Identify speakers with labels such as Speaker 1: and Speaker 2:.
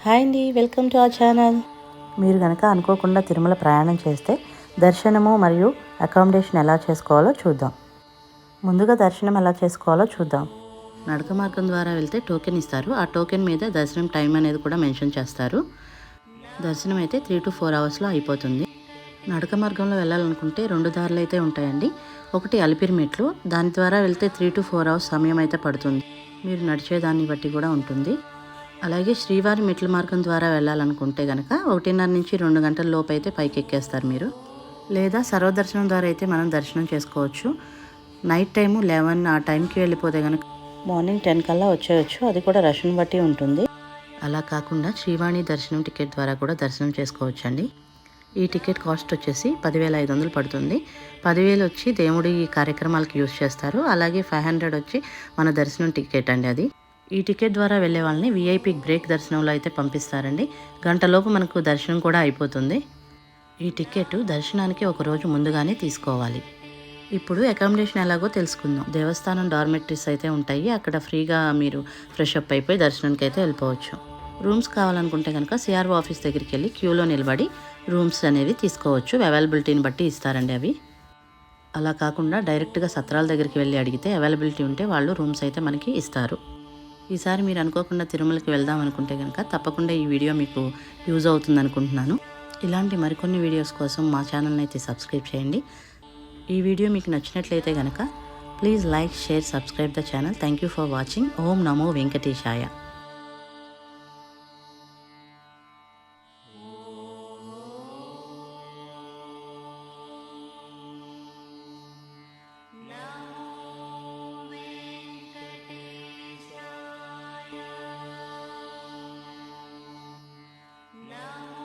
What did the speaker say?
Speaker 1: Hi అండి, welcome to our channel. మీరు కనుక అనుకోకుండా తిరుమల ప్రయాణం చేస్తే దర్శనము మరియు అకామిడేషన్ ఎలా చేసుకోవాలో చూద్దాం. ముందుగా దర్శనం ఎలా చేసుకోవాలో చూద్దాం. నడక మార్గం ద్వారా వెళ్తే టోకెన్ ఇస్తారు. ఆ టోకెన్ మీద దర్శనం టైం అనేది కూడా మెన్షన్ చేస్తారు. దర్శనం అయితే 3 to 4 అవర్స్లో అయిపోతుంది. నడక మార్గంలో వెళ్ళాలనుకుంటే 2 దారులు అయితే ఉంటాయండి. ఒకటి అలిపిరి మెట్లు, దాని ద్వారా వెళ్తే 3 to 4 అవర్స్ సమయం అయితే పడుతుంది. మీరు నడిచేదాన్ని బట్టి కూడా ఉంటుంది. అలాగే శ్రీవారి మెట్ల మార్గం ద్వారా వెళ్ళాలనుకుంటే కనుక 1:30 నుంచి 2 గంటల లోపు అయితే పైకి ఎక్కేస్తారు మీరు. లేదా సర్వదర్శనం ద్వారా అయితే మనం దర్శనం చేసుకోవచ్చు. నైట్ టైము 11 ఆ టైంకి వెళ్ళిపోతే కనుక మార్నింగ్ 10 కల్లా వచ్చేయచ్చు. అది కూడా రష్ని బట్టి ఉంటుంది. అలా కాకుండా శ్రీవాణి దర్శనం టికెట్ ద్వారా కూడా దర్శనం చేసుకోవచ్చండి. ఈ టికెట్ కాస్ట్ వచ్చేసి 10,500 పడుతుంది. 10,000 వచ్చి దేవుడి కార్యక్రమాలకు యూజ్ చేస్తారు. అలాగే 500 వచ్చి మన దర్శనం టికెట్ అండి అది. ఈ టికెట్ ద్వారా వెళ్ళే వాళ్ళని విఐపి బ్రేక్ దర్శనంలో అయితే పంపిస్తారండి. గంటలోపు మనకు దర్శనం కూడా అయిపోతుంది. ఈ టికెట్ దర్శనానికి ఒక రోజు ముందుగానే తీసుకోవాలి. ఇప్పుడు అకామిడేషన్ ఎలాగో తెలుసుకుందాం. దేవస్థానం డార్మెటరీస్ అయితే ఉంటాయి. అక్కడ ఫ్రీగా మీరు ఫ్రెష్ అప్ అయిపోయి దర్శనానికి అయితే వెళ్ళిపోవచ్చు. రూమ్స్ కావాలనుకుంటే కనుక సిఆర్ఓ ఆఫీస్ దగ్గరికి వెళ్ళి క్యూలో నిలబడి రూమ్స్ అనేవి తీసుకోవచ్చు. అవైలబిలిటీని బట్టి ఇస్తారండి అవి. అలా కాకుండా డైరెక్ట్గా సత్రాల దగ్గరికి వెళ్ళి అడిగితే అవైలబిలిటీ ఉంటే వాళ్ళు రూమ్స్ అయితే మనకి ఇస్తారు. ఈసారి మీరు అనుకోకుండా తిరుమలకి వెళ్దాం అనుకుంటే కనుక తప్పకుండా ఈ వీడియో మీకు యూజ్ అవుతుంది అనుకుంటున్నాను. ఇలాంటి మరికొన్ని వీడియోస్ కోసం మా ఛానల్ని అయితే సబ్స్క్రైబ్ చేయండి. ఈ వీడియో మీకు నచ్చినట్లయితే కనుక please like, share, subscribe the channel. Thank you for watching. ఓం నమో వెంకటేశాయ. No.